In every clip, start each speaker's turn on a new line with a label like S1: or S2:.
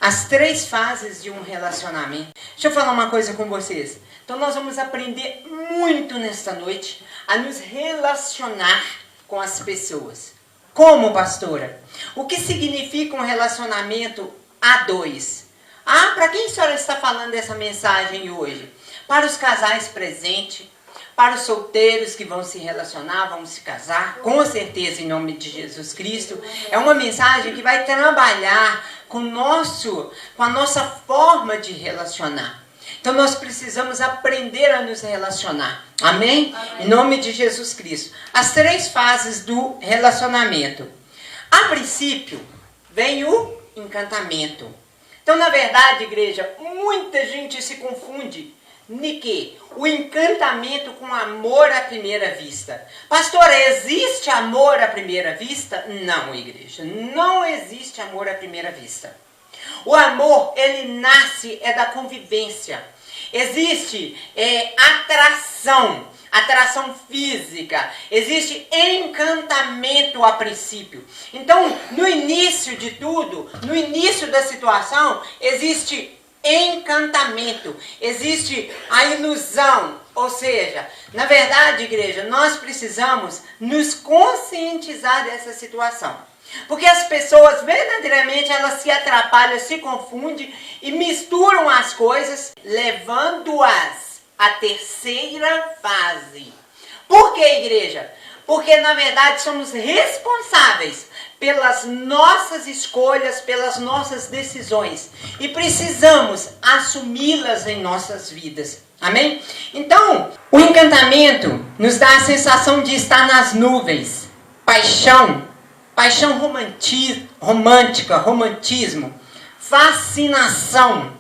S1: As 3 fases de um relacionamento. Deixa eu falar uma coisa com vocês. Então nós vamos aprender muito nesta noite a nos relacionar com as pessoas. Como, pastora? O que significa um relacionamento a 2? Para quem a senhora está falando dessa mensagem hoje? Para os casais presentes, para os solteiros que vão se relacionar, vão se casar, com certeza em nome de Jesus Cristo. É uma mensagem que vai trabalhar com a nossa forma de relacionar. Então nós precisamos aprender a nos relacionar. Amém? Amém. Em nome de Jesus Cristo. As 3 fases do relacionamento. A princípio, vem o encantamento. Então, na verdade, igreja, muita gente se confunde de que o encantamento com amor à primeira vista. Pastora, existe amor à primeira vista? Não, igreja, não existe amor à primeira vista. O amor, ele nasce da convivência. Existe atração física, existe encantamento a princípio. Então, no início de tudo, no início da situação, existe encantamento, existe a ilusão. Ou seja, na verdade, igreja, nós precisamos nos conscientizar dessa situação. Porque as pessoas, verdadeiramente, elas se atrapalham, se confundem e misturam as coisas, levando-as à terceira fase. Por que, igreja? Porque, na verdade, somos responsáveis pelas nossas escolhas, pelas nossas decisões. E precisamos assumi-las em nossas vidas. Amém? Então, o encantamento nos dá a sensação de estar nas nuvens. Paixão romântica, romantismo, fascinação,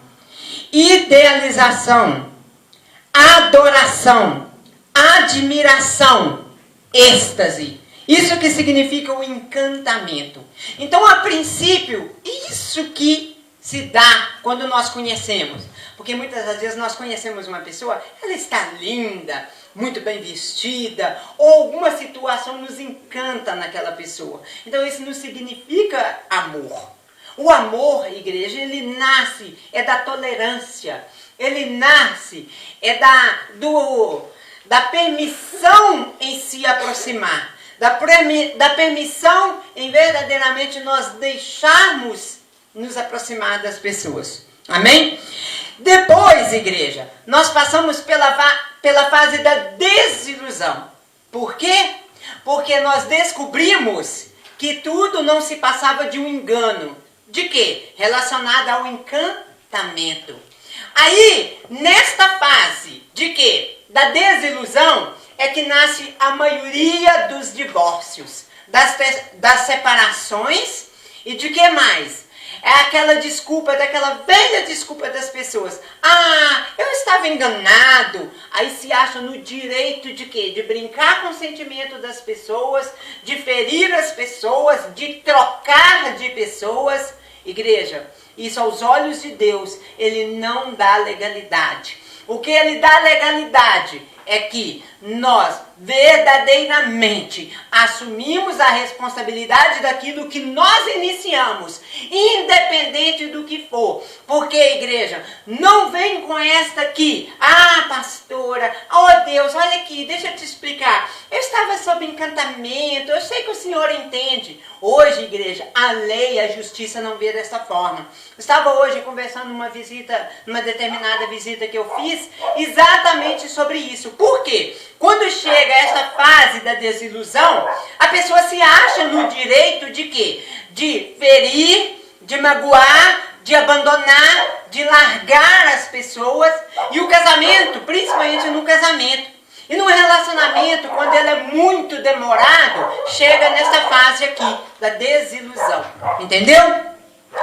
S1: idealização, adoração, admiração, êxtase. Isso que significa o encantamento. Então, a princípio, isso que se dá quando nós conhecemos. Porque muitas das vezes nós conhecemos uma pessoa, ela está linda, muito bem vestida, ou alguma situação nos encanta naquela pessoa. Então isso não significa amor. O amor, igreja, ele nasce, da tolerância, ele nasce, da permissão em se aproximar, da permissão em verdadeiramente nós deixarmos nos aproximar das pessoas. Amém? Depois, igreja, nós passamos pela fase da desilusão. Por quê? Porque nós descobrimos que tudo não se passava de um engano. De quê? Relacionado ao encantamento. Aí, nesta fase de quê? Da desilusão, é que nasce a maioria dos divórcios, das separações e de que mais? É aquela desculpa, daquela velha desculpa das pessoas. Eu estava enganado. Aí se acha no direito de quê? De brincar com o sentimento das pessoas, de ferir as pessoas, de trocar de pessoas. Igreja, isso aos olhos de Deus, ele não dá legalidade. O que ele dá legalidade é que nós verdadeiramente assumimos a responsabilidade daquilo que nós iniciamos, independente do que for. Porque, igreja, não vem com esta aqui, pastora, Deus, olha aqui, deixa eu te explicar, eu estava sob encantamento, eu sei que o Senhor entende. Hoje, igreja, a lei e a justiça não vê dessa forma. Estava hoje conversando numa determinada visita que eu fiz, exatamente sobre isso. Por quê? Quando chega essa fase da desilusão, a pessoa se acha no direito de quê? De ferir, de magoar, de abandonar, de largar as pessoas. E o casamento, principalmente no casamento, e no relacionamento, quando ele é muito demorado, chega nessa fase aqui, da desilusão. Entendeu?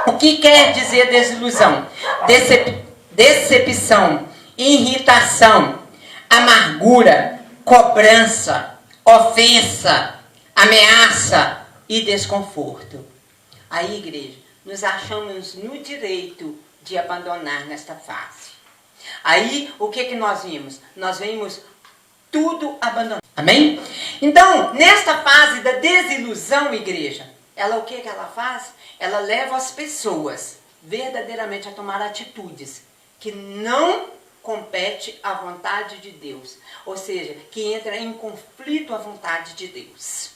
S1: O que quer dizer desilusão? Decepção, irritação, amargura, cobrança, ofensa, ameaça e desconforto. Aí, igreja, nos achamos no direito de abandonar nesta fase. Aí, o que nós vimos? Nós vimos tudo abandonado. Amém? Então, nesta fase da desilusão, igreja, o que ela faz? Ela leva as pessoas verdadeiramente a tomar atitudes que não compete à vontade de Deus, ou seja, que entra em conflito à vontade de Deus.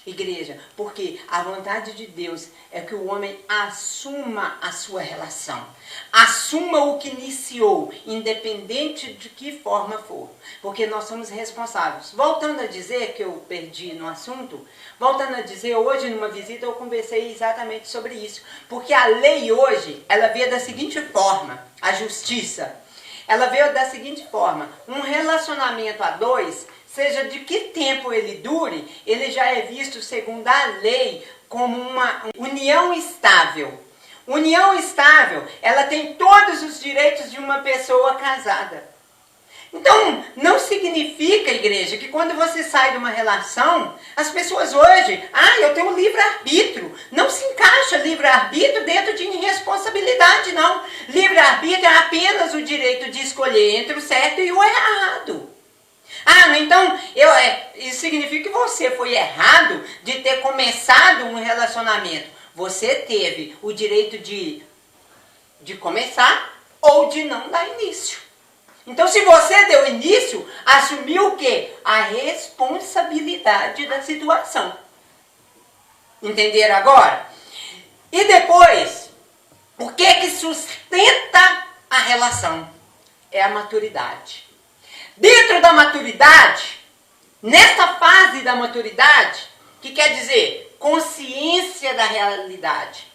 S1: Igreja, porque a vontade de Deus é que o homem assuma a sua relação, assuma o que iniciou, independente de que forma for, porque nós somos responsáveis. Voltando a dizer, que eu perdi no assunto, voltando a dizer, hoje numa visita eu conversei exatamente sobre isso, porque a lei hoje, ela veio da seguinte forma, a justiça, ela veio da seguinte forma, um relacionamento a dois, seja de que tempo ele dure, ele já é visto, segundo a lei, como uma união estável. União estável, ela tem todos os direitos de uma pessoa casada. Então, não significa, igreja, que quando você sai de uma relação, as pessoas hoje, eu tenho livre-arbítrio. Não se encaixa livre-arbítrio dentro de irresponsabilidade, não. Livre-arbítrio é apenas o direito de escolher entre o certo e o errado. Então, isso significa que você foi errado de ter começado um relacionamento. Você teve o direito de começar ou de não dar início. Então, se você deu início, assumiu o quê? A responsabilidade da situação. Entenderam agora? E depois, o que sustenta a relação? É a maturidade. Dentro da maturidade, nessa fase da maturidade, que quer dizer consciência da realidade.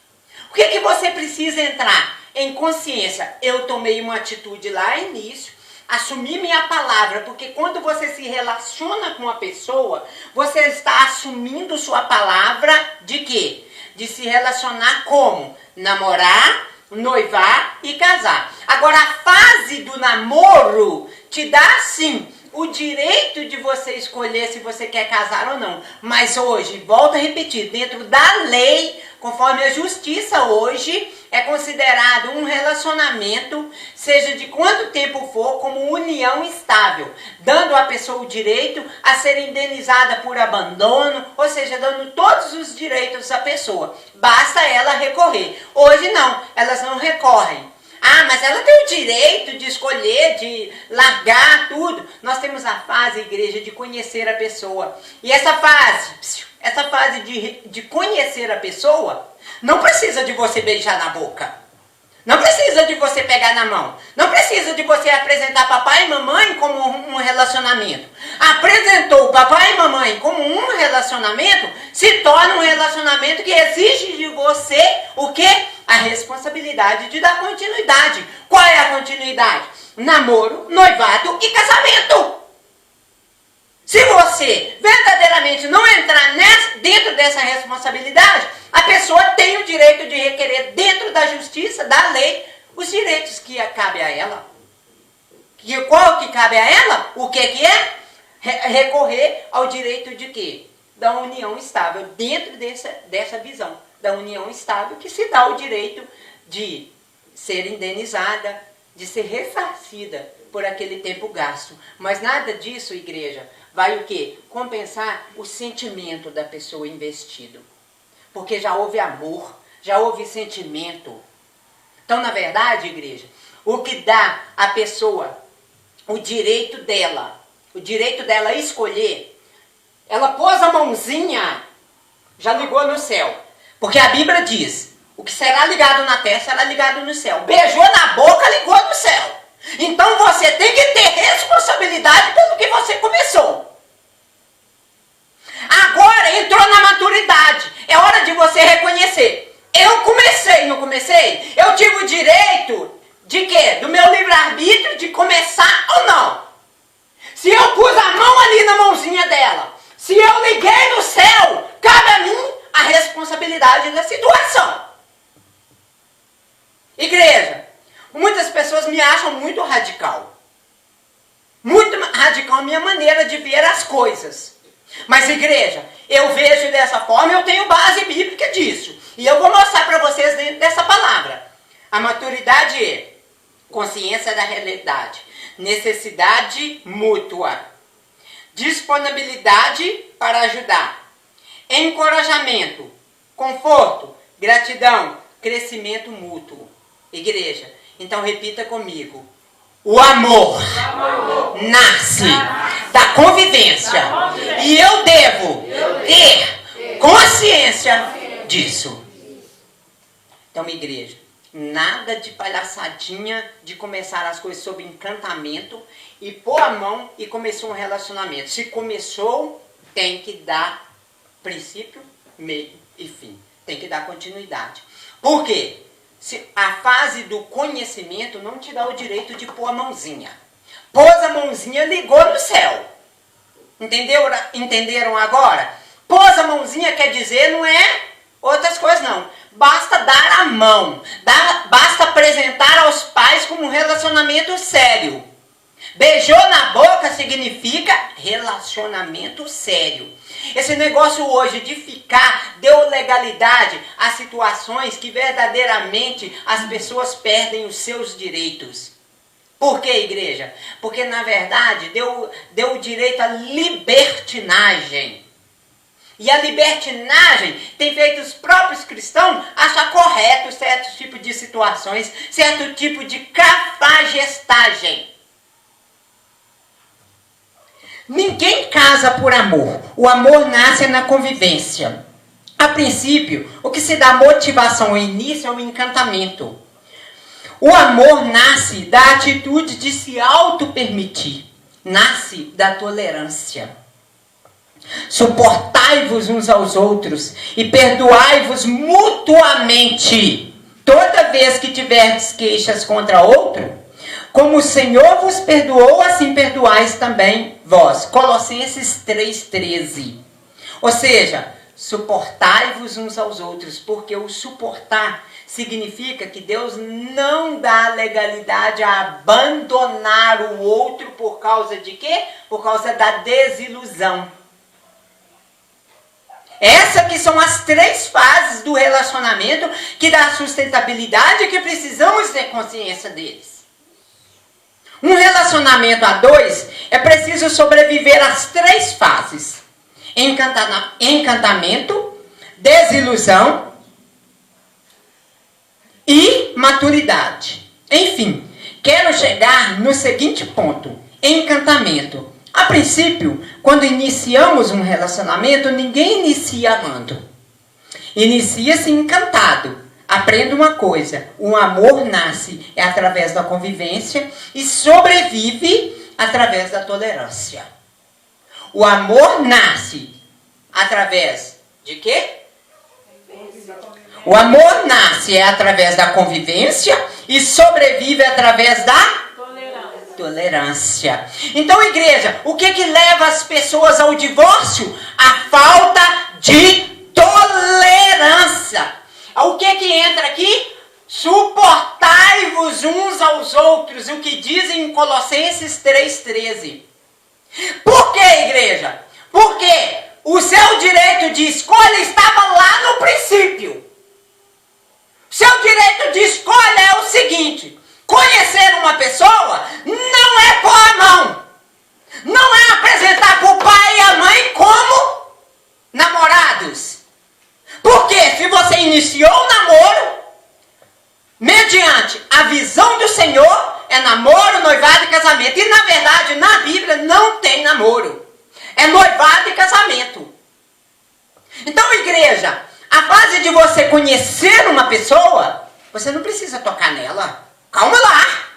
S1: O que você precisa entrar? Em consciência. Eu tomei uma atitude lá no início, assumi minha palavra, porque quando você se relaciona com uma pessoa, você está assumindo sua palavra de quê? De se relacionar como? Namorar, noivar e casar. Agora, a fase do namoro te dá, sim, o direito de você escolher se você quer casar ou não. Mas hoje, volto a repetir, dentro da lei, conforme a justiça hoje, é considerado um relacionamento, seja de quanto tempo for, como união estável, dando à pessoa o direito a ser indenizada por abandono, ou seja, dando todos os direitos à pessoa. Basta ela recorrer. Hoje não, elas não recorrem. Mas ela tem o direito de escolher, de largar tudo. Nós temos a fase, igreja, de conhecer a pessoa. E essa fase de conhecer a pessoa, não precisa de você beijar na boca. Não precisa de você pegar na mão. Não precisa de você apresentar papai e mamãe como um relacionamento. Apresentou papai e mamãe como um relacionamento, se torna um relacionamento que exige de você o quê? A responsabilidade de dar continuidade. Qual é a continuidade? Namoro, noivado e casamento. Se você verdadeiramente não entrar dentro dessa responsabilidade, a pessoa tem o direito de requerer dentro da justiça, da lei, os direitos que cabe a ela. Qual que cabe a ela? O que é? Recorrer ao direito de quê? Da união estável, dentro dessa visão da união estável, que se dá o direito de ser indenizada, de ser ressarcida por aquele tempo gasto. Mas nada disso, igreja, vai o quê? Compensar o sentimento da pessoa investido. Porque já houve amor, já houve sentimento. Então, na verdade, igreja, o que dá à pessoa o direito dela escolher, ela pôs a mãozinha, já ligou no céu. Porque a Bíblia diz, o que será ligado na terra será ligado no céu. Beijou na boca, ligou no céu. Então você tem que ter responsabilidade pelo que você começou. Agora entrou na maturidade. É hora de você reconhecer. Eu comecei, não comecei? Eu tive o direito de quê? Do meu livre-arbítrio de começar ou não. Se eu pus a mão ali na mãozinha dela, se eu liguei no céu, cabe a mim a responsabilidade da situação. Igreja, muitas pessoas me acham muito radical. Muito radical a minha maneira de ver as coisas. Mas, igreja, eu vejo dessa forma, eu tenho base bíblica disso. E eu vou mostrar para vocês dentro dessa palavra. A maturidade é consciência da realidade, necessidade mútua, disponibilidade para ajudar, encorajamento, conforto, gratidão, crescimento mútuo. Igreja, então repita comigo. O amor nasce da convivência. E eu devo ter consciência disso. Então, igreja, nada de palhaçadinha de começar as coisas sob encantamento e pôr a mão e começou um relacionamento. Se começou, tem que dar princípio, meio e fim. Tem que dar continuidade. Por quê? Se a fase do conhecimento não te dá o direito de pôr a mãozinha. Pôs a mãozinha, ligou no céu. Entenderam agora? Pôs a mãozinha quer dizer, não é outras coisas não. Basta dar a mão. Basta apresentar aos pais como um relacionamento sério. Beijou na boca significa relacionamento sério. Esse negócio hoje de ficar deu legalidade a situações que verdadeiramente as pessoas perdem os seus direitos. Por que, igreja? Porque na verdade deu direito à libertinagem. E a libertinagem tem feito os próprios cristãos achar correto certo tipo de situações, certo tipo de cafajestagem. Ninguém casa por amor. O amor nasce na convivência. A princípio, o que se dá motivação ao início é o encantamento. O amor nasce da atitude de se auto-permitir. Nasce da tolerância. Suportai-vos uns aos outros e perdoai-vos mutuamente. Toda vez que tiverdes queixas contra outro, como o Senhor vos perdoou, assim perdoais também vós. Colossenses 3,13. Ou seja, suportai-vos uns aos outros, porque o suportar significa que Deus não dá legalidade a abandonar o outro por causa de quê? Por causa da desilusão. Essas que são as 3 fases do relacionamento que dá sustentabilidade e que precisamos ter consciência deles. Um relacionamento a 2 é preciso sobreviver às 3 fases. Encantamento, desilusão e maturidade. Enfim, quero chegar no seguinte ponto. Encantamento. A princípio, quando iniciamos um relacionamento, ninguém inicia amando. Inicia-se encantado. Aprenda uma coisa, o amor nasce através da convivência e sobrevive através da tolerância. O amor nasce através de quê? O amor nasce através da convivência e sobrevive através da tolerância. Então, igreja, o que leva as pessoas ao divórcio? A falta de tolerância. O que entra aqui? Suportai-vos uns aos outros, o que dizem em Colossenses 3,13. Por que, igreja? Porque o seu direito de escolha estava lá no princípio. Seu direito de escolha é o seguinte: conhecer uma pessoa não é pôr a mão. Não é apresentar para o pai e a mãe como namorados. Porque se você iniciou o namoro, mediante a visão do Senhor, é namoro, noivado e casamento. E na verdade, na Bíblia, não tem namoro. É noivado e casamento. Então, igreja, a fase de você conhecer uma pessoa, você não precisa tocar nela. Calma lá.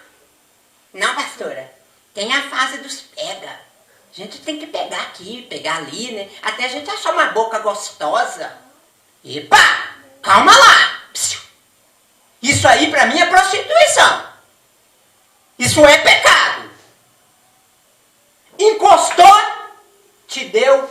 S1: Não, pastora. Tem a fase dos pega. A gente tem que pegar aqui, pegar ali, né? Até a gente achar uma boca gostosa. Epa, calma lá. Isso aí para mim é prostituição. Isso é pecado. Encostou, te deu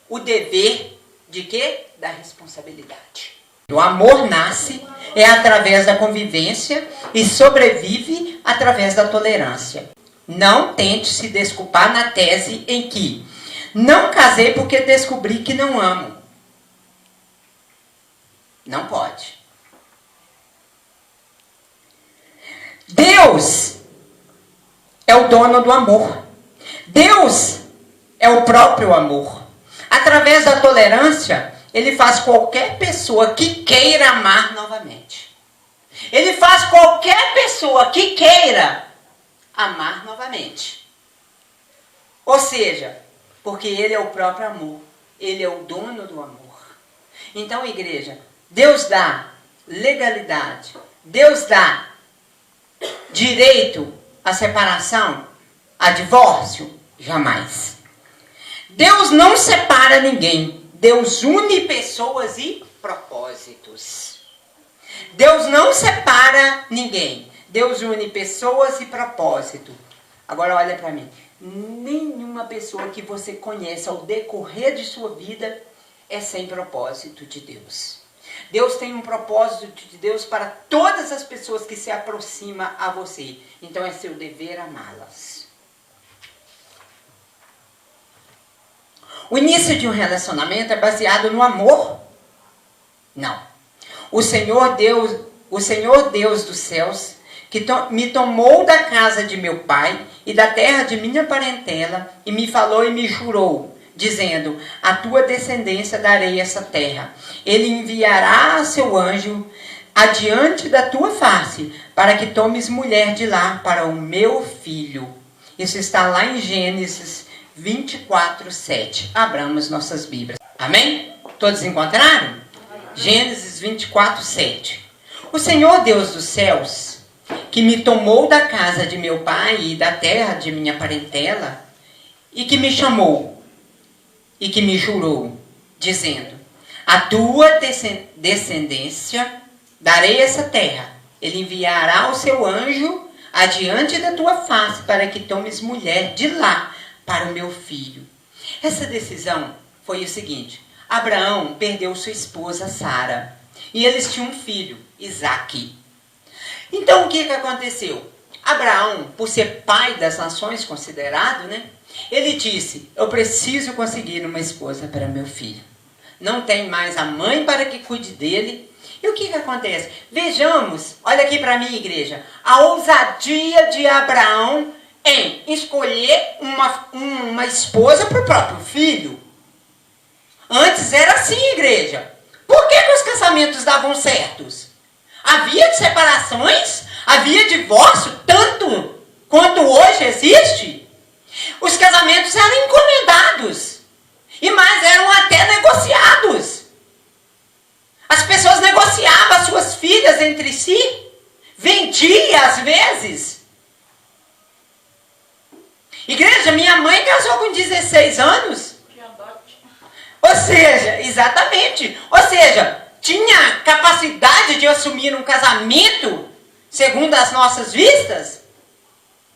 S1: o dever de quê? Da responsabilidade. O amor nasce através da convivência e sobrevive através da tolerância. Não tente se desculpar na tese em que não casei porque descobri que não amo. Não pode. Deus é o dono do amor. Deus é o próprio amor. Através da tolerância, Ele faz qualquer pessoa que queira amar novamente. Ele faz qualquer pessoa que queira amar novamente. Ou seja, porque Ele é o próprio amor. Ele é o dono do amor. Então, igreja, Deus dá legalidade. Deus dá direito à separação, a divórcio? Jamais. Deus não separa ninguém. Deus une pessoas e propósitos. Deus não separa ninguém. Deus une pessoas e propósito. Agora olha para mim. Nenhuma pessoa que você conhece ao decorrer de sua vida é sem propósito de Deus. Deus tem um propósito de Deus para todas as pessoas que se aproximam a você. Então é seu dever amá-las. O início de um relacionamento é baseado no amor? Não. O Senhor Deus dos céus, que me tomou da casa de meu pai e da terra de minha parentela, e me falou e me jurou, dizendo: a tua descendência darei essa terra. Ele enviará seu anjo adiante da tua face, para que tomes mulher de lá para o meu filho. Isso está lá em Gênesis 24:7. Abramos nossas Bíblias. Amém? Todos encontraram? Gênesis 24:7. O Senhor Deus dos céus, que me tomou da casa de meu pai e da terra de minha parentela, e que me chamou, e que me jurou, dizendo: a tua descendência darei essa terra. Ele enviará o seu anjo adiante da tua face, para que tomes mulher de lá para o meu filho. Essa decisão foi o seguinte: Abraão perdeu sua esposa Sara, e eles tinham um filho, Isaque. Então o que aconteceu? Abraão, por ser pai das nações considerado, ele disse: eu preciso conseguir uma esposa para meu filho. Não tem mais a mãe para que cuide dele. E o que acontece? Vejamos, olha aqui para mim, igreja, a ousadia de Abraão em escolher uma esposa para o próprio filho. Antes era assim, igreja. Por que os casamentos davam certos? Havia separações, havia divórcio, tanto quanto hoje existe. Os casamentos eram encomendados, e mais, eram até negociados. As pessoas negociavam as suas filhas entre si, vendia às vezes. Igreja, minha mãe casou com 16 anos. Ou seja, exatamente. Ou seja, tinha capacidade de assumir um casamento, segundo as nossas vistas.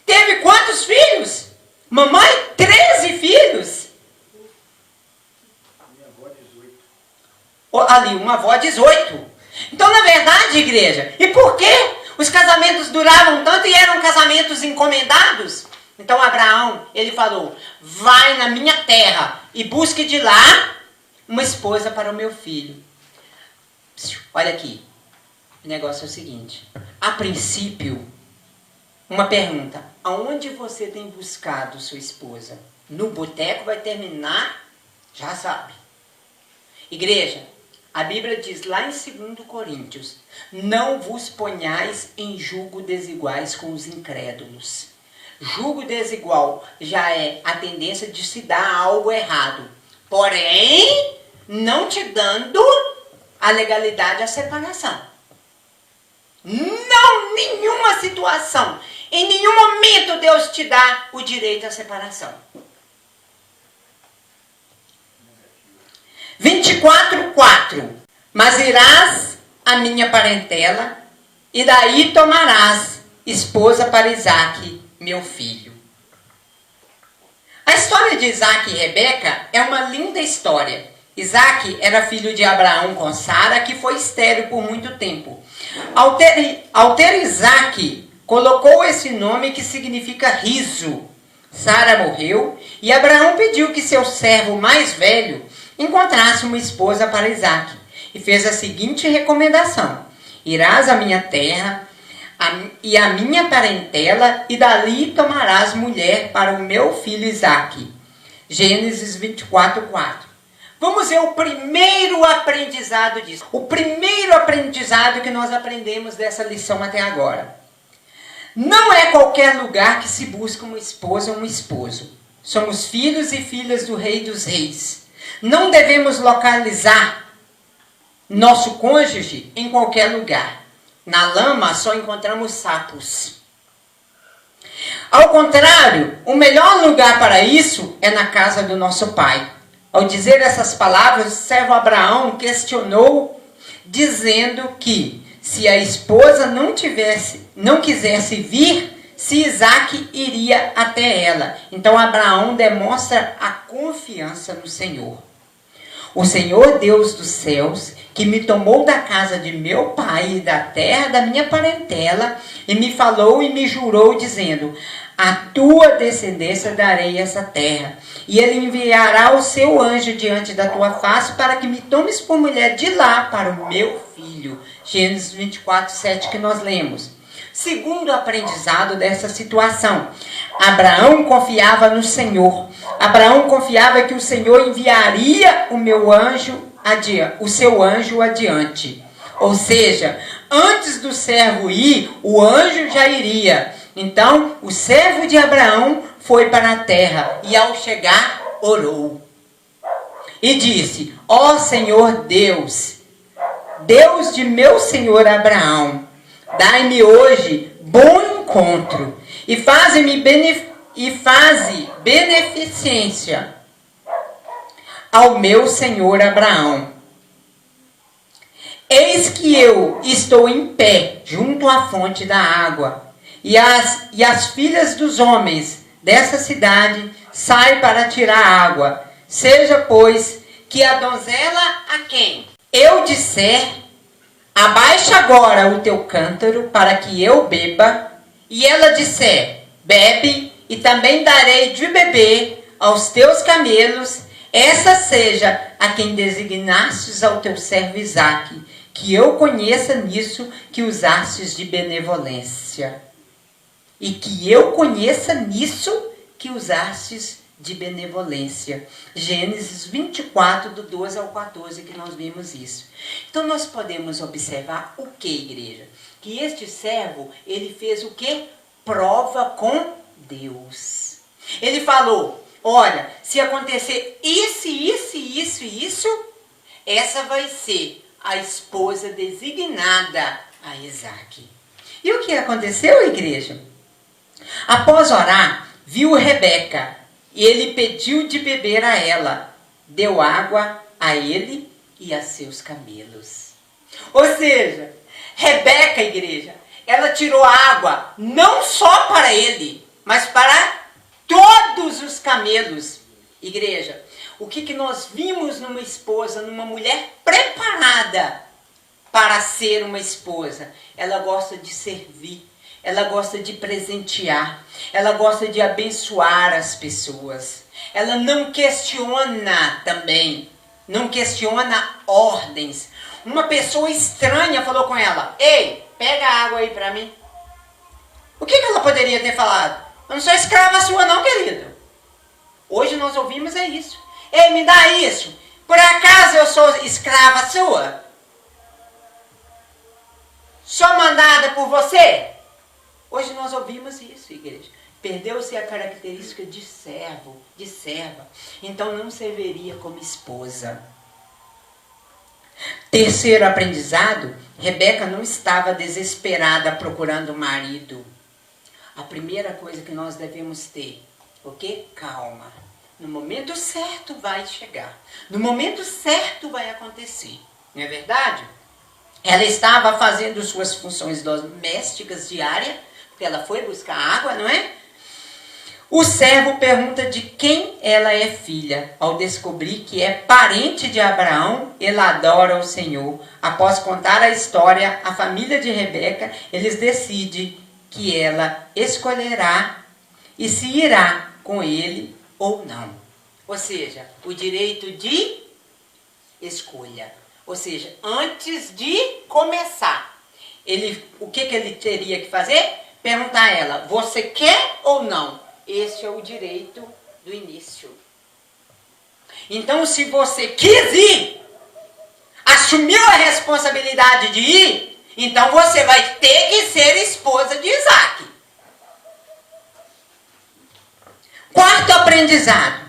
S1: Teve quantos filhos? Mamãe, 13 filhos.
S2: Minha avó 18.
S1: Ali, uma avó 18. Então, na verdade, igreja, e por que os casamentos duravam tanto e eram casamentos encomendados? Então Abraão, ele falou: vai na minha terra e busque de lá uma esposa para o meu filho. Olha aqui, o negócio é o seguinte: a princípio, uma pergunta: aonde você tem buscado sua esposa? No boteco? Vai terminar? Já sabe. Igreja, a Bíblia diz lá em 2 Coríntios: não vos ponhais em julgo desiguais com os incrédulos. Julgo desigual já é a tendência de se dar algo errado, porém não te dando a legalidade à separação. Não, nenhuma situação, em nenhum momento Deus te dá o direito à separação. 24:4. Mas irás à minha parentela, e daí tomarás esposa para Isaque, meu filho. A história de Isaque e Rebeca é uma linda história. Isaque era filho de Abraão com Sara, que foi estéril por muito tempo. Ao ter Isaque, colocou esse nome que significa riso. Sara morreu e Abraão pediu que seu servo mais velho encontrasse uma esposa para Isaque, e fez a seguinte recomendação: irás à minha terra e à minha parentela, e dali tomarás mulher para o meu filho Isaque. Gênesis 24:4. Vamos ver o primeiro aprendizado disso. O primeiro aprendizado que nós aprendemos dessa lição até agora. Não é qualquer lugar que se busca uma esposa ou um esposo. Somos filhos e filhas do Rei dos Reis. Não devemos localizar nosso cônjuge em qualquer lugar. Na lama só encontramos sapos. Ao contrário, o melhor lugar para isso é na casa do nosso Pai. Ao dizer essas palavras, o servo Abraão questionou, dizendo que se a esposa não quisesse vir, se Isaque iria até ela. Então Abraão demonstra a confiança no Senhor. O Senhor Deus dos céus, que me tomou da casa de meu pai e da terra da minha parentela, e me falou e me jurou, dizendo: a tua descendência darei essa terra, e ele enviará o seu anjo diante da tua face, para que me tomes por mulher de lá para o meu filho. Gênesis 24, 7, que nós lemos. Segundo aprendizado dessa situação, Abraão confiava no Senhor. Abraão confiava que o Senhor enviaria o seu anjo adiante. Ou seja, antes do servo ir, o anjo já iria. Então, o servo de Abraão foi para a terra e, ao chegar, orou. E disse: ó Senhor Deus, Deus de meu senhor Abraão, dai-me hoje bom encontro e faze beneficência ao meu senhor Abraão. Eis que eu estou em pé junto à fonte da água, e as filhas dos homens dessa cidade saem para tirar água. Seja, pois, que a donzela a quem eu disser: abaixa agora o teu cântaro para que eu beba, e ela disser: bebe, e também darei de beber aos teus camelos, essa seja a quem designastes ao teu servo Isaque, que eu conheça nisso que usastes de benevolência. E que eu conheça nisso que usastes de benevolência. Gênesis 24, do 12 ao 14, que nós vimos isso. Então nós podemos observar o que, igreja? Que este servo, ele fez o que? Prova com Deus. Ele falou: olha, se acontecer isso, essa vai ser a esposa designada a Isaque. E o que aconteceu, igreja? Após orar, viu Rebeca, e ele pediu de beber a ela. Deu água a ele e a seus camelos. Ou seja, Rebeca, igreja, ela tirou água não só para ele, mas para todos os camelos. Igreja, o que nós vimos numa esposa, numa mulher preparada para ser uma esposa? Ela gosta de servir, ela gosta de presentear, ela gosta de abençoar as pessoas. Ela não questiona também, não questiona ordens. Uma pessoa estranha falou com ela: ei, pega água aí para mim. O que ela poderia ter falado? Eu não sou escrava sua não, querido. Hoje nós ouvimos é isso. Ei, me dá isso. Por acaso eu sou escrava sua? Sou mandada por você? Hoje nós ouvimos isso, igreja. Perdeu-se a característica de servo, de serva. Então não serviria como esposa. Terceiro aprendizado: Rebeca não estava desesperada procurando um marido. A primeira coisa que nós devemos ter, o quê? Calma. No momento certo vai chegar. No momento certo vai acontecer. Não é verdade? Ela estava fazendo suas funções domésticas diárias, porque ela foi buscar água, não é? O servo pergunta de quem ela é filha. Ao descobrir que é parente de Abraão, ele adora o Senhor. Após contar a história, a família de Rebeca, eles decidem que ela escolherá e se irá com ele ou não. Ou seja, o direito de escolha. Ou seja, antes de começar, o que ele teria que fazer? Perguntar a ela: você quer ou não? Este é o direito do início. Então, se você quis ir, assumiu a responsabilidade de ir, então você vai ter que ser esposa de Isaac. Quarto aprendizado.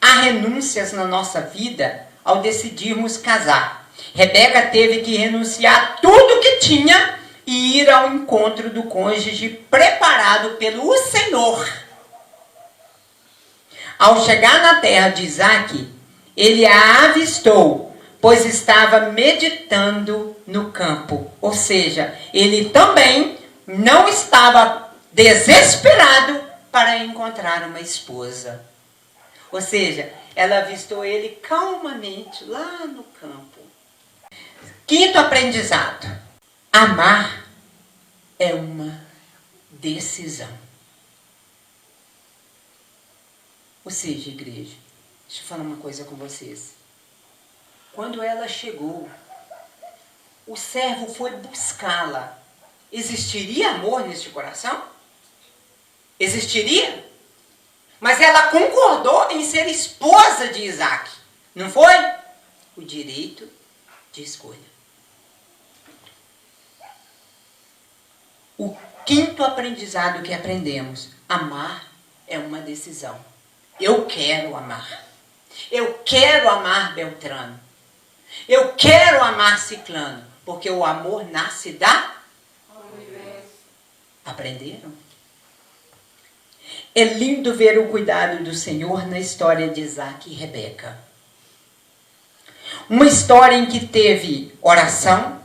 S1: Há renúncias na nossa vida ao decidirmos casar. Rebeca teve que renunciar a tudo que tinha e ir ao encontro do cônjuge preparado pelo Senhor. Ao chegar na terra de Isaac, ele a avistou, pois estava meditando no campo. Ou seja, ele também não estava desesperado para encontrar uma esposa. Ou seja, ela avistou ele calmamente lá no campo. Quinto aprendizado. Amar é uma decisão. Ou seja, igreja, deixa eu falar uma coisa com vocês. Quando ela chegou, o servo foi buscá-la. Existiria amor neste coração? Existiria? Mas ela concordou em ser esposa de Isaac. Não foi? O direito de escolha. O quinto aprendizado que aprendemos. Amar é uma decisão. Eu quero amar. Eu quero amar Beltrano. Eu quero amar Ciclano. Porque o amor nasce da... Aprenderam? É lindo ver o cuidado do Senhor na história de Isaac e Rebeca. Uma história em que teve oração,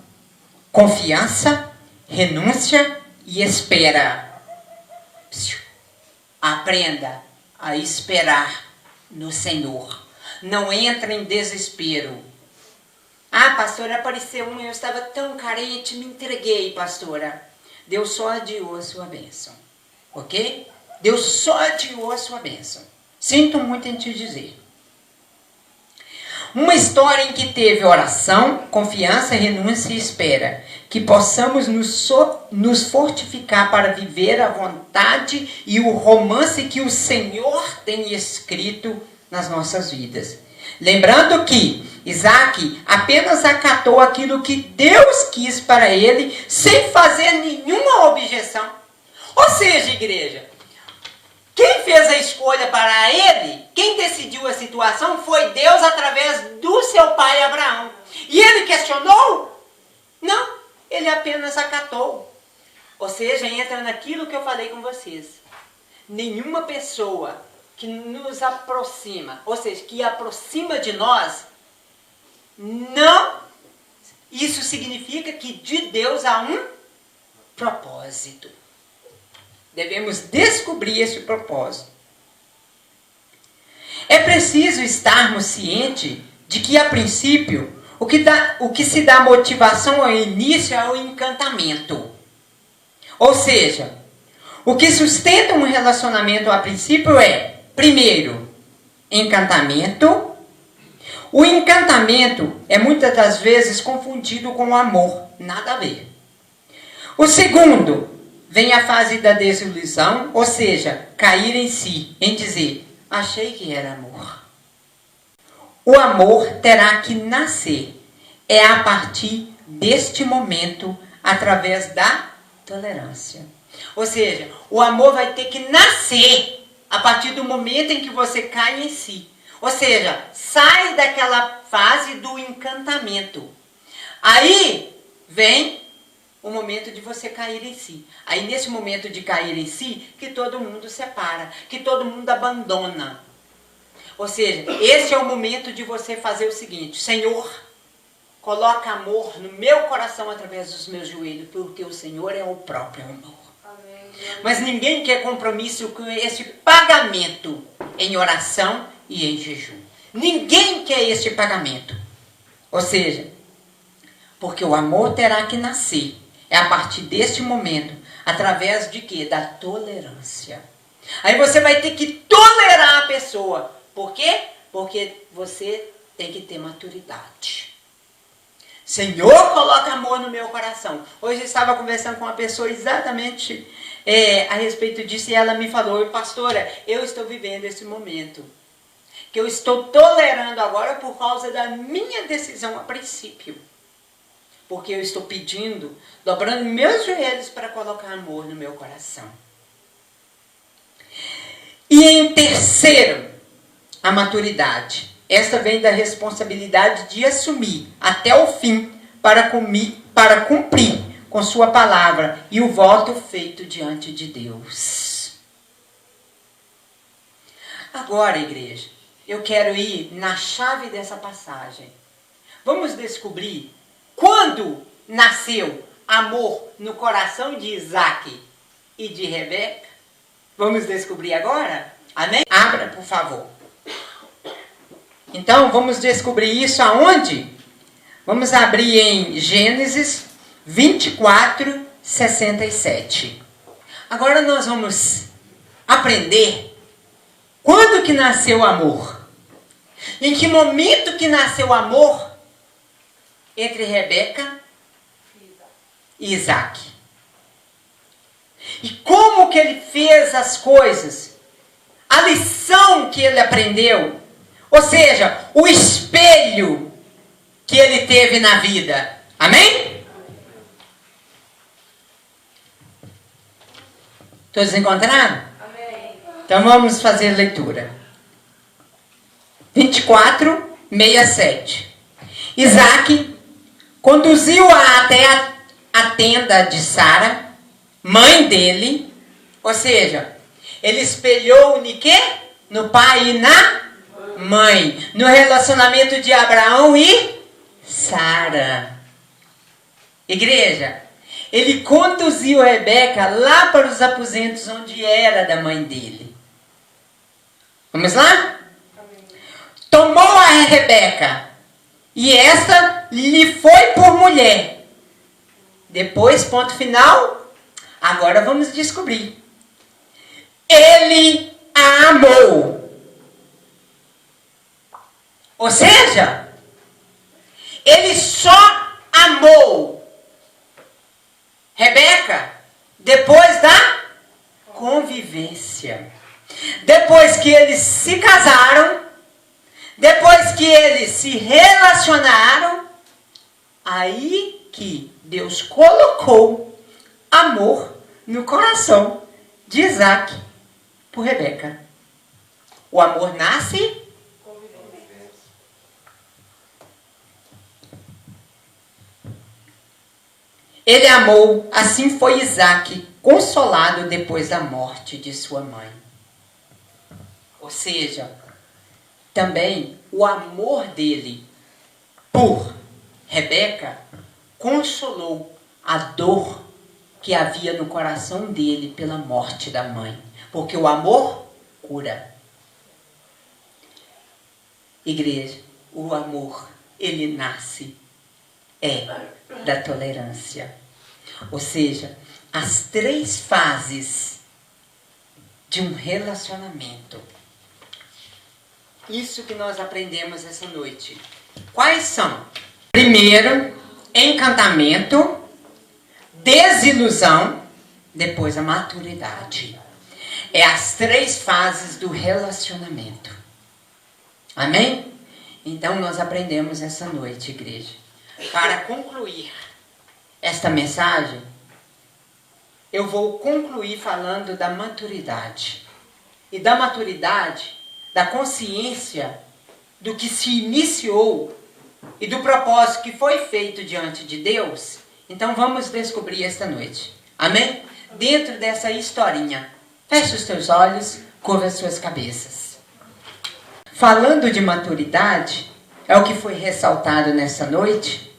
S1: confiança, renúncia e espera. Aprenda a esperar no Senhor. Não entre em desespero. Ah, pastora, apareceu um, eu estava tão carente, me entreguei, pastora. Deus só adiou a sua bênção. Ok? Deus só adiou a sua bênção. Sinto muito em te dizer. Uma história em que teve oração, confiança, renúncia e espera. Que possamos nos fortificar para viver a vontade e o romance que o Senhor tem escrito nas nossas vidas. Lembrando que Isaac apenas acatou aquilo que Deus quis para ele, sem fazer nenhuma objeção. Ou seja, igreja, quem fez a escolha para ele, quem decidiu a situação foi Deus através do seu pai Abraão. E ele questionou? Não, ele apenas acatou. Ou seja, entra naquilo que eu falei com vocês. Nenhuma pessoa que nos aproxima, ou seja, que aproxima de nós, não, isso significa que de Deus há um propósito. Devemos descobrir esse propósito. É preciso estarmos cientes de que, a princípio, o que se dá motivação ao início é o encantamento. Ou seja, o que sustenta um relacionamento a princípio é, primeiro, encantamento. O encantamento é muitas das vezes confundido com o amor. Nada a ver. O segundo, vem a fase da desilusão, ou seja, cair em si, em dizer, achei que era amor. O amor terá que nascer. É a partir deste momento, através da tolerância. Ou seja, o amor vai ter que nascer a partir do momento em que você cai em si. Ou seja, sai daquela fase do encantamento. Aí vem o momento de você cair em si. Aí nesse momento de cair em si, que todo mundo separa, que todo mundo abandona. Ou seja, esse é o momento de você fazer o seguinte, Senhor, coloca amor no meu coração através dos meus joelhos, porque o Senhor é o próprio amor. Amém. Mas ninguém quer compromisso com esse pagamento em oração e em jejum. Ninguém quer este pagamento. Ou seja, porque o amor terá que nascer. É a partir deste momento, através de quê? Da tolerância. Aí você vai ter que tolerar a pessoa. Por quê? Porque você tem que ter maturidade. Senhor, coloca amor no meu coração. Hoje eu estava conversando com uma pessoa exatamente a respeito disso e ela me falou, pastora, eu estou vivendo esse momento. que eu estou tolerando agora por causa da minha decisão a princípio. Porque eu estou pedindo, dobrando meus joelhos para colocar amor no meu coração. E em terceiro, a maturidade. Esta vem da responsabilidade de assumir até o fim para cumprir com sua palavra e o voto feito diante de Deus. Agora, igreja, eu quero ir na chave dessa passagem. Vamos descobrir quando nasceu amor no coração de Isaac e de Rebeca. Vamos descobrir agora? Amém? Abra, por favor. Então, vamos descobrir isso aonde? Vamos abrir em Gênesis 24, 67. Agora nós vamos aprender quando que nasceu o amor. Em que momento que nasceu o amor entre Rebeca e Isaac. E como que ele fez as coisas. A lição que ele aprendeu. Ou seja, o espelho que ele teve na vida. Amém? Todos encontraram? Amém. Então vamos fazer leitura. 24, 67. Isaac conduziu-a até a tenda de Sara, mãe dele. Ou seja, ele espelhou no quê? No pai e na mãe. No relacionamento de Abraão e Sara. Igreja, ele conduziu Rebeca lá para os aposentos onde era da mãe dele. Vamos lá? Tomou a Rebeca e esta lhe foi por mulher. Depois, ponto final, agora vamos descobrir. Ele a amou. Ou seja, ele só amou Rebeca depois da convivência. Depois que eles se casaram, depois que eles se relacionaram, aí que Deus colocou amor no coração de Isaac por Rebeca. O amor nasce. Ele amou, assim foi Isaac, consolado depois da morte de sua mãe. Ou seja, também o amor dele por Rebeca consolou a dor que havia no coração dele pela morte da mãe. Porque o amor cura. Igreja, o amor, ele nasce da tolerância. Ou seja, as 3 fases de um relacionamento. Isso que nós aprendemos essa noite. Quais são? Primeiro, encantamento, desilusão, depois a maturidade. É as 3 fases do relacionamento. Amém? Então nós aprendemos essa noite, igreja. Para concluir esta mensagem, eu vou concluir falando da maturidade. E da maturidade, da consciência do que se iniciou e do propósito que foi feito diante de Deus. Então vamos descobrir esta noite. Amém? Dentro dessa historinha. Feche os teus olhos, curva as suas cabeças. Falando de maturidade, é o que foi ressaltado nessa noite.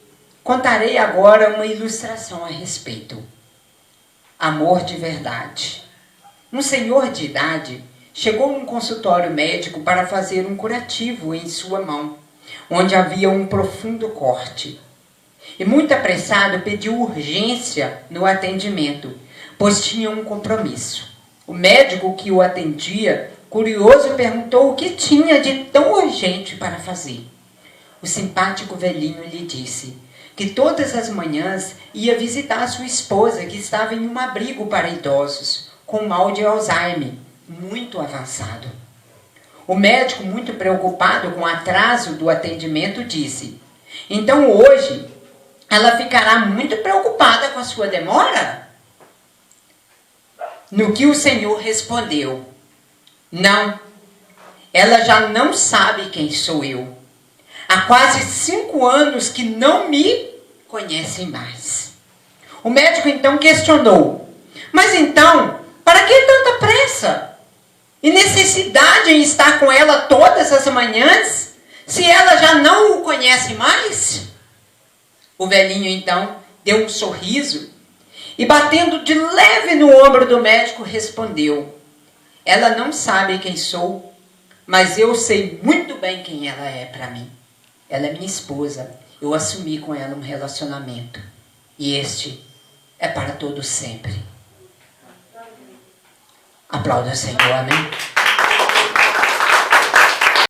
S1: Contarei agora uma ilustração a respeito. Amor de verdade. Um senhor de idade chegou num consultório médico para fazer um curativo em sua mão, onde havia um profundo corte. E muito apressado pediu urgência no atendimento, pois tinha um compromisso. O médico que o atendia, curioso, perguntou o que tinha de tão urgente para fazer. O simpático velhinho lhe disse que todas as manhãs ia visitar sua esposa, que estava em um abrigo para idosos, com mal de Alzheimer, muito avançado. O médico, muito preocupado com o atraso do atendimento, disse: então hoje ela ficará muito preocupada com a sua demora? No que o Senhor respondeu: não, ela já não sabe quem sou eu. Há quase 5 anos que não me conhecem mais. O médico então questionou: mas então, para que tanta pressa? E necessidade em estar com ela todas as manhãs, se ela já não o conhece mais? O velhinho então deu um sorriso e, batendo de leve no ombro do médico, respondeu: ela não sabe quem sou, mas eu sei muito bem quem ela é para mim. Ela é minha esposa. Eu assumi com ela um relacionamento. E este é para todo sempre. Aplauda o Senhor, amém?